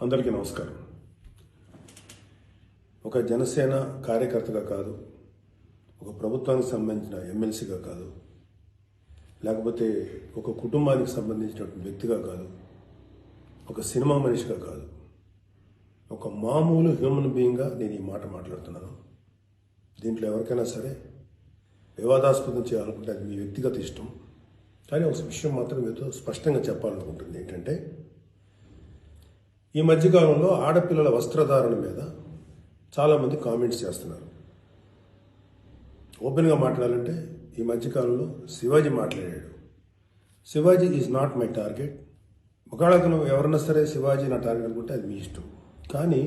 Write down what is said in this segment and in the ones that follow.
అందరికీ నమస్కారం. ఒక జనసేన కార్యకర్తగా కాదు, ఒక ప్రభుత్వానికి సంబంధించిన ఎమ్మెల్సీగా కాదు, లేకపోతే ఒక కుటుంబానికి సంబంధించినటువంటి వ్యక్తిగా కాదు, ఒక సినిమా మనిషిగా కాదు, ఒక మామూలు హ్యూమన్ బీయింగ్గా నేను ఈ మాట మాట్లాడుతున్నాను. దీంట్లో ఎవరికైనా సరే వివాదాస్పదం చేయాలనుకుంటే అది మీ వ్యక్తిగత ఇష్టం. కానీ ఒక విషయం మాత్రం మీతో స్పష్టంగా చెప్పాలనుకుంటుంది ఏంటంటే, ఈ మధ్యకాలంలో ఆడపిల్లల వస్త్రధారణ మీద చాలామంది కామెంట్స్ చేస్తున్నారు. ఓపెన్గా మాట్లాడాలంటే ఈ మధ్యకాలంలో శివాజీ మాట్లాడాడు. Shivaji is not my target. ఒకవేళ నువ్వు ఎవరన్నా సరే శివాజీ నా టార్గెట్ అనుకుంటే అది మీ ఇష్టం. కానీ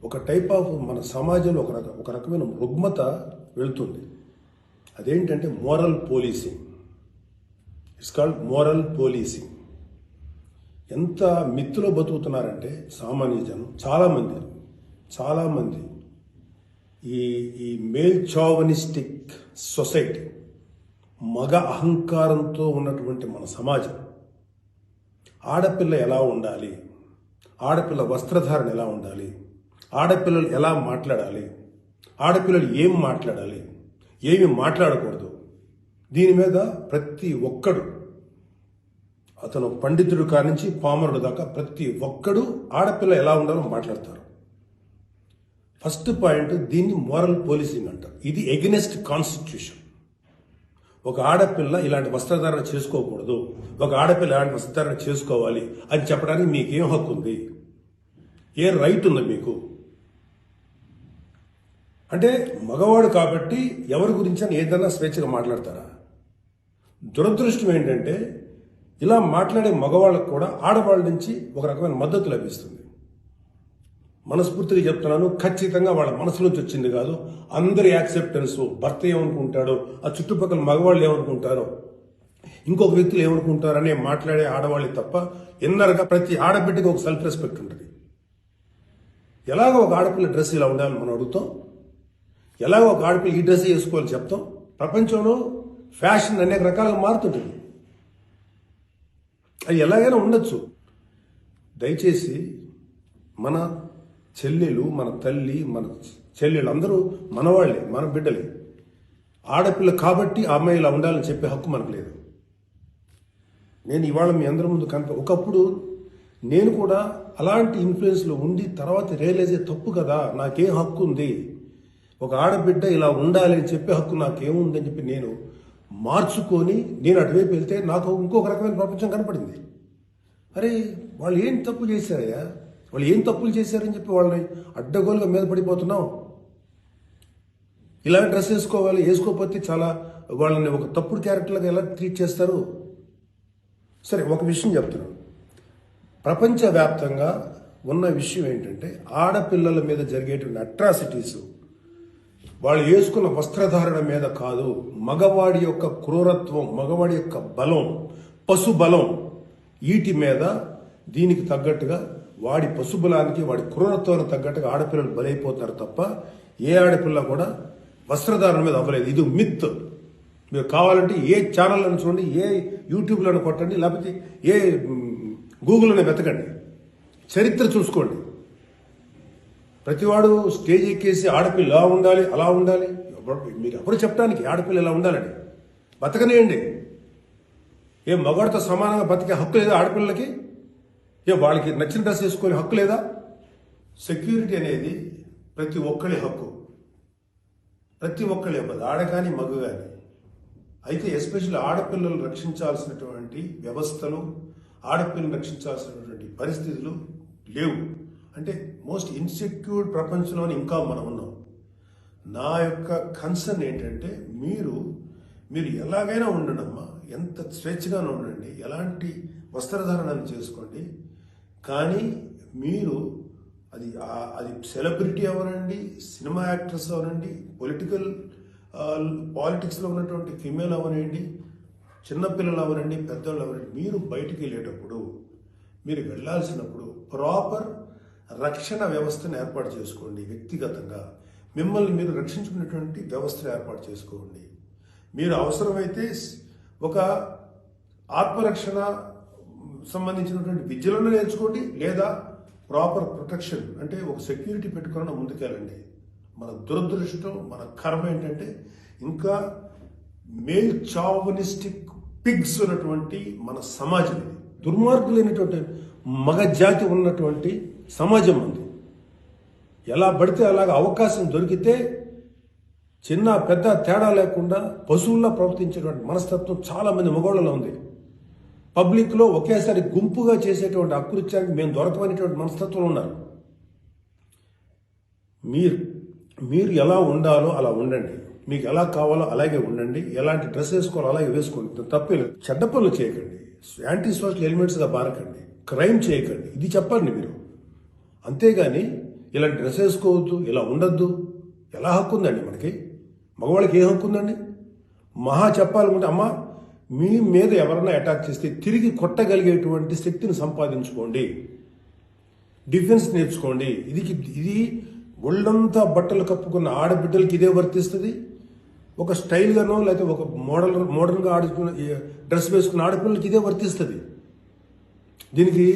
ఒక టైప్ ఆఫ్ మన సమాజంలో ఒక రకమైన రుగ్మత వెళుతుంది. అదేంటంటే moral policing. It's called moral policing. ఎంత మిత్తులో బతుకుతున్నారంటే సామాన్య జనం చాలామంది ఈ మేల్ చావనిస్టిక్ సొసైటీ, మగ అహంకారంతో ఉన్నటువంటి మన సమాజం, ఆడపిల్ల ఎలా ఉండాలి, ఆడపిల్ల వస్త్రధారణ ఎలా ఉండాలి, ఆడపిల్లలు ఎలా మాట్లాడాలి, ఆడపిల్లలు ఏం మాట్లాడాలి, ఏమి మాట్లాడకూడదు, దీని మీద ప్రతి ఒక్కడు, అతను పండితుడు కానించి పామరుడు దాకా ప్రతి ఒక్కడు ఆడపిల్ల ఎలా ఉండాలో మాట్లాడతారు. ఫస్ట్ పాయింట్, దీన్ని మోరల్ పోలీసింగ్ అంటారు. ఇది ఎగెనెస్ట్ కాన్స్టిట్యూషన్. ఒక ఆడపిల్ల ఇలాంటి వస్త్రధారణ చేసుకోకూడదు, ఒక ఆడపిల్ల ఇలాంటి వస్త్రధారణ చేసుకోవాలి అని చెప్పడానికి మీకేం హక్కు ఉంది? ఏ రైట్ ఉంది మీకు? అంటే మగవాడు కాబట్టి ఎవరి గురించి అని ఏదైనా స్వేచ్ఛగా మాట్లాడతారా? దురదృష్టం ఏంటంటే ఇలా మాట్లాడే మగవాళ్ళకు కూడా ఆడవాళ్ళ నుంచి ఒక రకమైన మద్దతు లభిస్తుంది. మనస్ఫూర్తిగా చెప్తున్నాను, ఖచ్చితంగా వాళ్ళ మనసులోంచి వచ్చింది కాదు. అందరి యాక్సెప్టెన్స్, భర్త ఏమనుకుంటాడో, ఆ చుట్టుపక్కల మగవాళ్ళు ఏమనుకుంటారో, ఇంకొక వ్యక్తులు ఏమనుకుంటారో అనే మాట్లాడే ఆడవాళ్ళే తప్ప ఎన్నరగా ప్రతి ఆడబిడ్డకి ఒక సెల్ఫ్ రెస్పెక్ట్ ఉంటుంది. ఎలాగో ఒక ఆడపిల్ల డ్రెస్ ఇలా ఉండాలని మనం అడుగుతాం, ఎలాగో ఒక ఆడపిల్ల ఈ డ్రెస్ వేసుకోవాలని చెప్తాం. ప్రపంచంలో ఫ్యాషన్ అనేక రకాలుగా మారుతుంటుంది. అది ఎలాగైనా ఉండొచ్చు. దయచేసి మన చెల్లెలు, మన తల్లి, మన చెల్లెలు అందరూ మనవాళ్లే, మన బిడ్డలే. ఆడపిల్ల కాబట్టి ఆ అమ్మాయి ఇలా ఉండాలని చెప్పే హక్కు మనకు లేదు. నేను ఇవాళ మీ అందరి ముందు ఒకప్పుడు నేను కూడా అలాంటి ఇన్ఫ్లుయెన్స్లో ఉండి తర్వాత రియలైజ్ తప్పు కదా, నాకేం హక్కు ఉంది, ఒక ఆడబిడ్డ ఇలా ఉండాలి అని చెప్పే హక్కు నాకేముందని చెప్పి నేను మార్చుకొని నేను అటువైపు వెళ్తే నాకు ఇంకొక రకమైన ప్రపంచం కనపడింది. అరే వాళ్ళు ఏం తప్పు చేశారయ్యా, వాళ్ళు ఏం తప్పులు చేశారని చెప్పి వాళ్ళని అడ్డగోలుగా మీద పడిపోతున్నాం. ఇలాంటి డ్రెస్ వేసుకోవాలి, వేసుకోకపోతే చాలా వాళ్ళని ఒక తప్పుడు క్యారెక్టర్లుగా ఎలా ట్రీట్ చేస్తారు? సరే, ఒక విషయం చెప్తున్నాను. ప్రపంచవ్యాప్తంగా ఉన్న విషయం ఏంటంటే, ఆడపిల్లల మీద జరిగేటువంటి అట్రాసిటీస్ వాళ్ళు వేసుకున్న వస్త్రధారణ మీద కాదు, మగవాడి యొక్క క్రూరత్వం, మగవాడి యొక్క బలం, పశు బలం, వీటి మీద దీనికి తగ్గట్టుగా వాడి పశుబలానికి, వాడి క్రూరత్వానికి తగ్గట్టుగా ఆడపిల్లలు బలైపోతారు తప్ప ఏ ఆడపిల్ల కూడా వస్త్రధారణ మీద అవ్వలేదు. ఇది మిత్. మీరు కావాలంటే ఏ ఛానల్లో చూడండి, ఏ యూట్యూబ్లో కొట్టండి, లేకపోతే ఏ గూగుల్లోనే వెతకండి, చరిత్ర చూసుకోండి. ప్రతివాడు స్టేజ్ ఎక్కేసి ఆడపిల్ల ఇలా ఉండాలి, అలా ఉండాలి, మీరు ఎవరు చెప్పడానికి ఆడపిల్ల ఇలా ఉండాలని? బతకనేయండి. ఏ మగవాడితో సమానంగా బతికే హక్కు లేదా ఆడపిల్లలకి? ఏ వాళ్ళకి నచ్చిన డ్రెస్ వేసుకునే హక్కు లేదా? సెక్యూరిటీ అనేది ప్రతి ఒక్కరి హక్కు, ప్రతి ఒక్కరి హక్కు, ఆడ కానీ మగ కానీ. అయితే ఎస్పెషల్లీ ఆడపిల్లలు రక్షించాల్సినటువంటి వ్యవస్థలు, ఆడపిల్లలు రక్షించాల్సినటువంటి పరిస్థితులు లేవు. అంటే మోస్ట్ ఇన్సెక్యూర్డ్ ప్రపంచంలోనే ఇంకా మనం ఉన్నాం. నా యొక్క కన్సర్న్ ఏంటంటే, మీరు ఎలాగైనా ఉండండమ్మా, ఎంత స్వేచ్ఛగానే ఉండండి, ఎలాంటి వస్త్రధారణ చేసుకోండి. కానీ మీరు అది సెలబ్రిటీ అవనండి, సినిమా యాక్ట్రెస్ అవనండి, పాలిటిక్స్లో ఉన్నటువంటి ఫిమేల్ అవనండి, చిన్నపిల్లలు అవనండి, పెద్దవాళ్ళు అవనండి, మీరు బయటికి వెళ్ళేటప్పుడు, మీరు వెళ్ళాల్సినప్పుడు ప్రాపర్ రక్షణ వ్యవస్థను ఏర్పాటు చేసుకోండి. వ్యక్తిగతంగా మిమ్మల్ని మీరు రక్షించుకునేటువంటి వ్యవస్థను ఏర్పాటు చేసుకోండి. మీరు అవసరమైతే ఒక ఆత్మరక్షణ సంబంధించినటువంటి విద్యలను నేర్చుకోండి, లేదా ప్రాపర్ ప్రొటెక్షన్ అంటే ఒక సెక్యూరిటీ పెట్టుకున్న ముందుకెళ్ళండి. మన దురదృష్టం, మన కర్మ ఏంటంటే ఇంకా మేల్ చావనిస్టిక్ పిగ్స్ ఉన్నటువంటి మన సమాజం ఇది. దుర్మార్గులైనటువంటి మగ జాతి ఉన్నటువంటి సమాజం ఉంది. ఎలా పడితే అలాగ అవకాశం దొరికితే చిన్న పెద్ద తేడా లేకుండా పశువుల్లో ప్రవర్తించేటువంటి మనస్తత్వం చాలా మంది మగవాళ్ళలో ఉంది. పబ్లిక్లో ఒకేసారి గుంపుగా చేసేటువంటి అకృత్యానికి మేము దొరకమనేటువంటి మనస్తత్వం ఉన్నారు. మీరు ఎలా ఉండాలో అలా ఉండండి, మీకు ఎలా కావాలో అలాగే ఉండండి, ఎలాంటి డ్రెస్ వేసుకోవాలో అలాగే వేసుకోండి, తప్పేలేదు. చెడ్డ పనులు చేయకండి, యాంటీ సోషల్ ఎలిమెంట్స్గా బారకండి, క్రైమ్ చేయకండి, ఇది చెప్పండి మీరు. అంతేగాని ఇలాంటి డ్రెస్ వేసుకోవద్దు, ఇలా ఉండొద్దు, ఎలా హక్కు ఉందండి మనకి? మగవాళ్ళకి ఏ హక్కు ఉందండి? మహా చెప్పాలనుకుంటే అమ్మ మీ మీద ఎవరైనా అటాక్ చేస్తే తిరిగి కొట్టగలిగేటువంటి శక్తిని సంపాదించుకోండి, డిఫెన్స్ నేర్చుకోండి. ఇది ఒళ్ళంతా బట్టలు కప్పుకున్న ఆడబిడ్డలకి ఇదే వర్తిస్తుంది. ఒక స్టైల్గానో లేకపోతే ఒక మోడర్న్గా ఆడుకున్న డ్రెస్ వేసుకున్న ఆడపిల్లలకి ఇదే వర్తిస్తుంది. దీనికి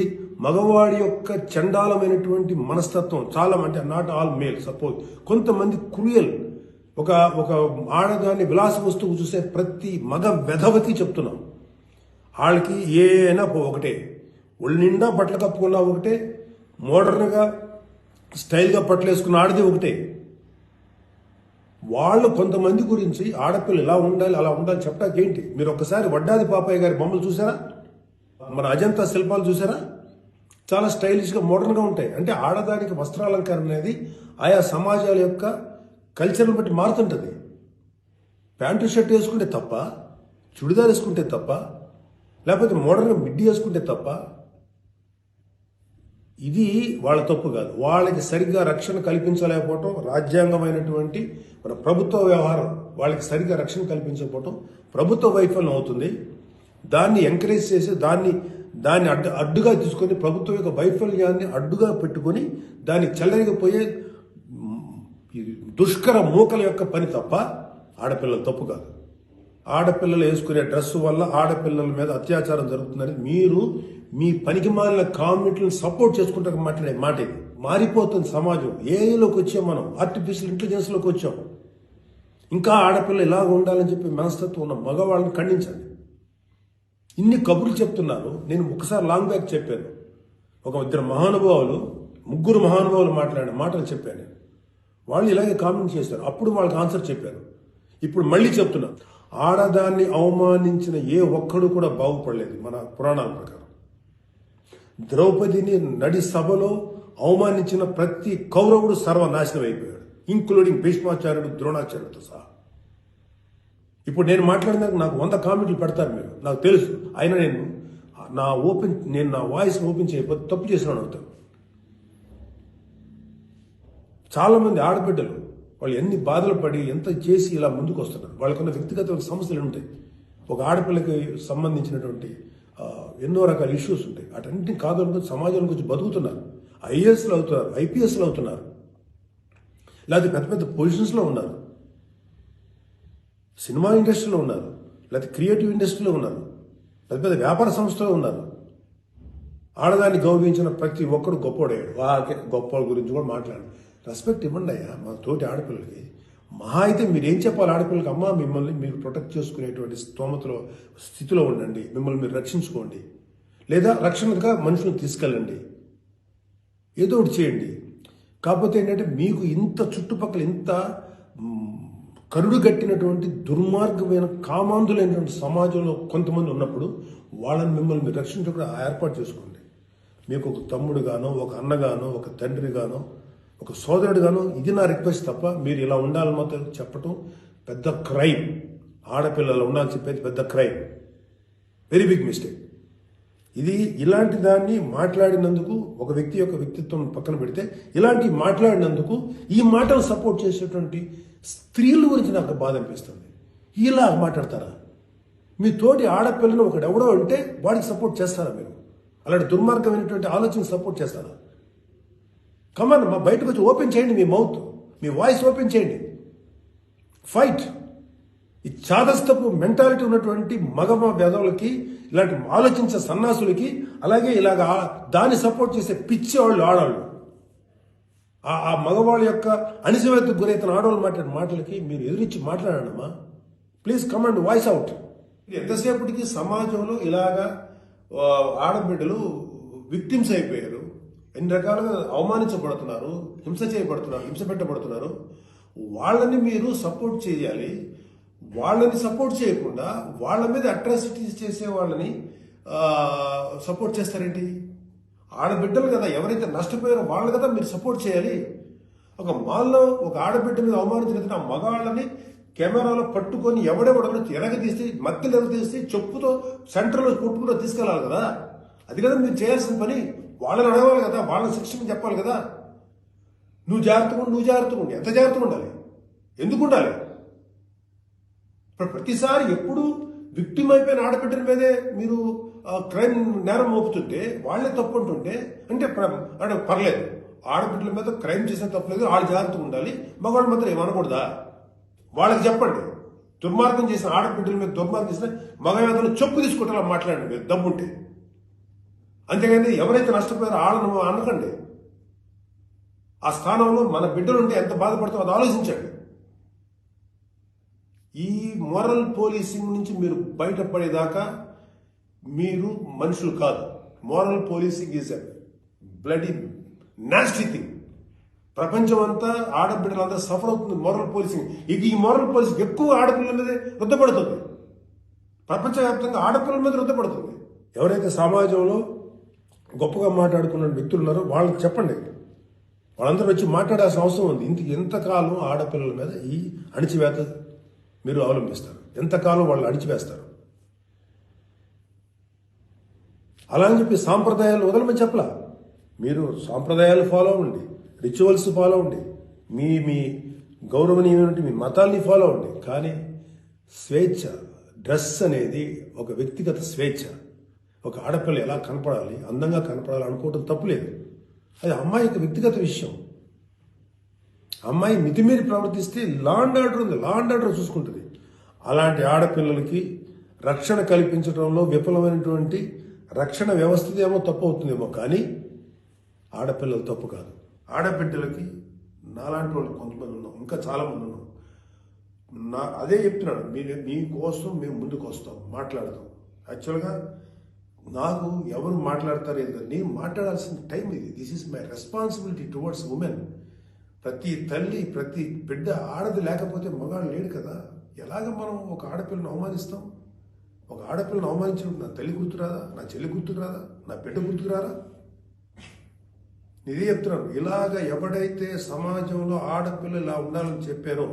మగవాడి యొక్క చండాలమైనటువంటి మనస్తత్వం చాలా, అంటే నాట్ ఆల్ మేల్, సపోజ్ కొంతమంది క్రూయల్, ఒక ఆడదాన్ని విలాస వస్తువు చూసే ప్రతి మగ వెధవకి చెప్తున్నాం, వాళ్ళకి ఏనా ఒకటే, ఒళ్ళు నిండా బట్టలు కప్పుకున్నా ఒకటే, మోడర్న్గా స్టైల్గా బట్టలు వేసుకున్న ఆడది ఒకటే. వాళ్ళు కొంతమంది గురించి ఆడపిల్లలు ఇలా ఉండాలి అలా ఉండాలి చెప్పడానికి ఏంటి? మీరు ఒక్కసారి వడ్డాది పాపయ్య గారి బొమ్మలు చూసారా? మన అజంతా శిల్పాలు చూసారా? చాలా స్టైలిష్గా మోడర్న్గా ఉంటాయి. అంటే ఆడదానికి వస్త్రాలంకరణ అనేది ఆయా సమాజాల యొక్క కల్చర్ని బట్టి మారుతుంటుంది. ప్యాంటు షర్ట్ వేసుకుంటే తప్ప, చుడిదార్ వేసుకుంటే తప్ప, లేకపోతే మోడర్న్గా మిడ్డీ వేసుకుంటే తప్ప, ఇది వాళ్ళ తప్పు కాదు. వాళ్ళకి సరిగ్గా రక్షణ కల్పించలేకపోవటం, రాజ్యాంగమైనటువంటి మన ప్రభుత్వ వ్యవహారం వాళ్ళకి సరిగ్గా రక్షణ కల్పించకపోవటం ప్రభుత్వ వైఫల్యం అవుతుంది. దాన్ని ఎంకరేజ్ చేసి దాన్ని అడ్డుగా తీసుకొని ప్రభుత్వం యొక్క వైఫల్యాన్ని అడ్డుగా పెట్టుకొని దాన్ని చెల్లరిగిపోయే దుష్కర మూకల యొక్క పని తప్ప ఆడపిల్లల తప్పు కాదు. ఆడపిల్లలు వేసుకునే డ్రెస్సు వల్ల ఆడపిల్లల మీద అత్యాచారం జరుగుతుందని మీరు మీ పనికి మాలిన కామెంట్లను సపోర్ట్ చేసుకుంటారు మాట్లాడే మాట ఇది. మారిపోతుంది సమాజం. ఏఐలోకి వచ్చాం మనం, ఆర్టిఫిషియల్ ఇంటెలిజెన్స్లోకి వచ్చాం. ఇంకా ఆడపిల్ల ఇలాగ ఉండాలని చెప్పి మనస్తత్వం ఉన్న మగవాళ్ళని ఖండించండి. ఇన్ని కబుర్లు చెప్తున్నారు. నేను ఒకసారి లాంగ్ బ్యాక్ చెప్పాను, ముగ్గురు మహానుభావులు మాట్లాడిన మాటలు చెప్పాను. వాళ్ళు ఇలాగే కామెంట్ చేశారు. అప్పుడు వాళ్ళకి ఆన్సర్ చెప్పారు. ఇప్పుడు మళ్ళీ చెప్తున్నా, ఆడదాన్ని అవమానించిన ఏ ఒక్కడు కూడా బాగుపడలేదు మన పురాణాల ప్రకారం. ద్రౌపదిని నడి సభలో అవమానించిన ప్రతి కౌరవుడు సర్వనాశనం అయిపోయాడు, ఇంక్లూడింగ్ భీష్మాచార్యుడు, ద్రోణాచార్యుడితో సహా. ఇప్పుడు నేను మాట్లాడినాక నాకు 100 కామెంట్లు పెడతారు మీరు, నాకు తెలుసు. అయినా నేను నా వాయిస్ ఓపెన్ చేయకపోతే తప్పు చేసినాను అవుతాను. చాలా మంది ఆడబిడ్డలు వాళ్ళు ఎన్ని బాధలు పడి ఎంత చేసి ఇలా ముందుకు వస్తున్నారు. వాళ్ళకున్న వ్యక్తిగత సమస్యలు ఉంటాయి. ఒక ఆడపిల్లకి సంబంధించినటువంటి ఎన్నో రకాల ఇష్యూస్ ఉంటాయి. అటన్నింటినీ కాదనుకుని సమాజం గురించి బతుకుతున్నారు. ఐఏఎస్లు అవుతున్నారు, ఐపీఎస్లు అవుతున్నారు, లేకపోతే పెద్ద పెద్ద పొజిషన్స్లో ఉన్నారు, సినిమా ఇండస్ట్రీలో ఉన్నారు, లేకపోతే క్రియేటివ్ ఇండస్ట్రీలో ఉన్నారు, పెద్ద పెద్ద వ్యాపార సంస్థలో ఉన్నారు. ఆడదాన్ని గౌరవించిన ప్రతి ఒక్కడు గొప్పోడయ్యాడు. గొప్ప గురించి కూడా మాట్లాడు. రెస్పెక్ట్ ఇవ్వండి అయ్యా మా తోటి ఆడపిల్లలకి. మహా అయితే మీరేం చెప్పాలి ఆడపిల్లలకి? అమ్మ మిమ్మల్ని మీరు ప్రొటెక్ట్ చేసుకునేటువంటి స్థితిలో ఉండండి, మిమ్మల్ని మీరు రక్షించుకోండి, లేదా రక్షణగా మనుషులను తీసుకెళ్ళండి, ఏదో ఒకటి చేయండి. కాకపోతే ఏంటంటే మీకు ఇంత చుట్టుపక్కల ఇంత కరుడు గట్టినటువంటి దుర్మార్గమైన కామాంధులైనటువంటి సమాజంలో కొంతమంది ఉన్నప్పుడు వాళ్ళని మిమ్మల్ని మీరు రక్షించకుండా ఏర్పాటు చేసుకోండి. మీకు ఒక తమ్ముడుగానో, ఒక అన్నగానో, ఒక తండ్రిగానో, ఒక సోదరుడుగానో ఇది నా రిక్వెస్ట్ తప్ప మీరు ఇలా ఉండాలని మాత్రం చెప్పటం పెద్ద క్రైమ్. ఆడపిల్లలు ఉండాలని చెప్పేది పెద్ద క్రైమ్, వెరీ బిగ్ మిస్టేక్. ఇది ఇలాంటి దాన్ని మాట్లాడినందుకు ఒక వ్యక్తి యొక్క వ్యక్తిత్వం పక్కన పెడితే ఇలాంటి మాట్లాడినందుకు ఈ మాటలు సపోర్ట్ చేసేటువంటి స్త్రీల గురించి నాకు బాధ అనిపిస్తుంది. ఇలా మాట్లాడతారా? మీ తోటి ఆడపిల్లను ఒకడెవడో అంటే వాడికి సపోర్ట్ చేస్తారా మీరు? అలాంటి దుర్మార్గమైనటువంటి ఆలోచన సపోర్ట్ చేస్తారా? కమాన్, మా బయటకు వచ్చి ఓపెన్ చేయండి, మీ మౌత్, మీ వాయిస్ ఓపెన్ చేయండి, ఫైట్. ఈ చాదస్తపు మెంటాలిటీ ఉన్నటువంటి మగ వెధవులకి ఇలాంటి ఆలోచించే సన్నాసులకి, అలాగే ఇలాగ దాన్ని సపోర్ట్ చేసే పిచ్చి వాళ్ళు ఆడవాళ్ళు, ఆ మగవాళ్ళ యొక్క అణిచివేతకు గురైతున్న ఆడవాళ్ళు మాట్లాడే మాటలకి మీరు ఎదురించి మాట్లాడండమ్మా. Please come and voice out. ఎంతసేపటికి సమాజంలో ఇలాగా ఆడబిడ్డలు విక్టిమ్స్ అయిపోయారు, ఎన్ని రకాలుగా అవమానించబడుతున్నారు, హింస చేయబడుతున్నారు, హింస పెట్టబడుతున్నారు. వాళ్ళని మీరు సపోర్ట్ చేయాలి. వాళ్ళని సపోర్ట్ చేయకుండా వాళ్ళ మీద అట్రాసిటీస్ చేసే వాళ్ళని సపోర్ట్ చేస్తారేంటి? ఆడబిడ్డలు కదా, ఎవరైతే నష్టపోయారో వాళ్ళు కదా మీరు సపోర్ట్ చేయాలి. ఒక మాల్లో ఒక ఆడబిడ్డ మీద అవమానించిన ఆ మగాళ్ళని కెమెరాలో పట్టుకొని ఎవడెవడో ఎరగదీసి మధ్యలో ఎరగదీసి చెప్పుతో సెంటర్లో కొట్టుకుంటూ తీసుకెళ్ళాలి కదా. అది కదా మీరు చేయాల్సిన పని. వాళ్ళని అడగాలి కదా, వాళ్ళని శిక్షణ చెప్పాలి కదా. నువ్వు జాగ్రత్తగా ఉండి ఎంత జాగ్రత్తగా ఉండాలి? ఎందుకు ఉండాలి? ప్రతిసారి ఎప్పుడు విక్టిమ్ అయిపోయిన ఆడబిడ్డల మీదే మీరు క్రైమ్ నేరం మోపుతుంటే, వాళ్లే తప్పు అంటుంటే అంటే పర్లేదు, ఆడబిడ్డల మీద క్రైమ్ చేసిన తప్పలేదు, వాళ్ళు జాగ్రత్తగా ఉండాలి, మగవాళ్ళు మాత్రం ఏమనకూడదా? వాళ్ళకి చెప్పండి. దుర్మార్గం చేసిన ఆడబిడ్డల మీద దుర్మార్గం చేసిన మగవేదలు చెప్పు తీసుకుంటే మాట్లాడండి మీరు దమ్ముంటే. అంతేగాని ఎవరైతే నష్టపోయారో వాళ్ళను అనకండి. ఆ స్థానంలో మన బిడ్డలుంటే ఎంత బాధపడతామో అది ఆలోచించండి. ఈ మోరల్ పోలీసింగ్ నుంచి మీరు బయటపడేదాకా మీరు మనుషులు కాదు. Moral policing is a bloody nasty thing. ప్రపంచం అంతా ఆడబిడ్డలంతా సఫర్ అవుతుంది మోరల్ పోలీసింగ్. ఈ మోరల్ పోలీసింగ్ ఎక్కువ ఆడపిల్లల మీద రుద్దపడుతుంది. ప్రపంచవ్యాప్తంగా ఆడపిల్లల మీద రుద్దపడుతుంది. ఎవరైతే సమాజంలో గొప్పగా మాట్లాడుకున్న వ్యక్తులు ఉన్నారో వాళ్ళకి చెప్పండి. వాళ్ళందరూ వచ్చి మాట్లాడాల్సిన అవసరం ఉంది. ఎంతకాలం ఆడపిల్లల మీద ఈ అణిచివేత మీరు అవలంబిస్తారు? ఎంతకాలం వాళ్ళు అణిచివేస్తారు? అలా అని చెప్పి సాంప్రదాయాలు వదలమని చెప్పలా. మీరు సాంప్రదాయాలు ఫాలో అవ్వండి, రిచువల్స్ ఫాలో అవ్వండి, మీ గౌరవనీయమైన మీ మతాల్ని ఫాలో అవ్వండి. కానీ స్వేచ్ఛ, డ్రెస్ అనేది ఒక వ్యక్తిగత స్వేచ్ఛ. ఒక ఆడపిల్ల ఎలా కనపడాలి, అందంగా కనపడాలి అనుకోవటం తప్పులేదు. అది అమ్మాయి యొక్క వ్యక్తిగత విషయం. అమ్మాయి మితిమీరి ప్రవర్తిస్తే లా అండ్ ఆర్డర్ ఉంది, లా అండ్ ఆర్డర్ చూసుకుంటుంది. అలాంటి ఆడపిల్లలకి రక్షణ కల్పించడంలో విఫలమైనటువంటి రక్షణ వ్యవస్థదేమో తప్పు అవుతుందేమో, కానీ ఆడపిల్లలు తప్పు కాదు. ఆడబిడ్డలకి నాలాంటి వాళ్ళు కొంతమంది ఉన్నాం, ఇంకా చాలామంది ఉన్నాం. అదే చెప్తున్నాను, మీకోసం మేము ముందుకు వస్తాం, మాట్లాడతాం. యాక్చువల్గా నాకు ఎవరు మాట్లాడతారు ఏదో, నేను మాట్లాడాల్సిన టైం ఇది. This is my responsibility towards women. ప్రతి తల్లి, ప్రతి బిడ్డ ఆడది లేకపోతే మగాడు లేడు కదా. ఎలాగ మనం ఒక ఆడపిల్లను అవమానిస్తాం? ఒక ఆడపిల్లను అవమానించినప్పుడు నా తల్లి గుర్తురాదా, నా చెల్లి గుర్తురాదా, నా బిడ్డ గుర్తుకురారా? ఇదే చెప్తున్నాను. ఇలాగ ఎవడైతే సమాజంలో ఆడపిల్లలు ఇలా ఉండాలని చెప్పారో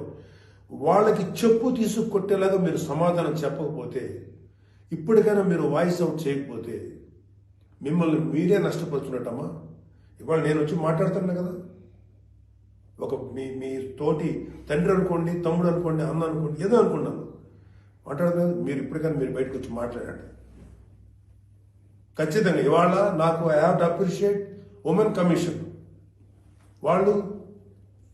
వాళ్ళకి చెప్పు తీసుకొట్టేలాగా మీరు సమాధానం చెప్పకపోతే, ఇప్పటికైనా మీరు వాయిస్ అవుట్ చేయకపోతే మిమ్మల్ని మీరే నష్టపరుచున్నట్టమ్మా. ఇవాళ నేను వచ్చి మాట్లాడుతున్నా కదా, ఒక మీ తోటి తండ్రి అనుకోండి, తమ్ముడు అనుకోండి, అన్న అనుకోండి, ఏదో అనుకున్నాను మాట్లాడుతున్నా. మీరు ఇప్పటికైనా మీరు బయటకు వచ్చి మాట్లాడండి. ఖచ్చితంగా ఇవాళ నాకు I have to appreciate women commission. వాళ్ళు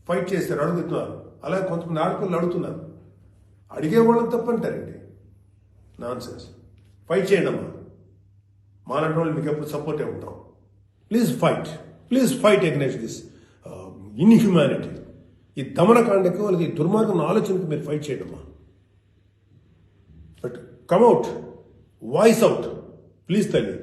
ఫైట్ చేస్తారు, అడుగుతున్నారు. అలాగే కొంతమంది ఆడపిల్లలు అడుగుతున్నారు. అడిగే వాళ్ళని తప్పంటారండి, నాన్ సెన్స్. ఫైట్ చేయండి అమ్మా. మాలాంటి వాళ్ళు మీకు ఎప్పుడు సపోర్టే ఉంటాం. Please fight against this inhumanity. ఈ దమనకాండకు వాళ్ళకి దుర్మార్గం ఆలోచనకు మీరు ఫైట్ చేయండి అమ్మా. But come out, voice out please తల్లి.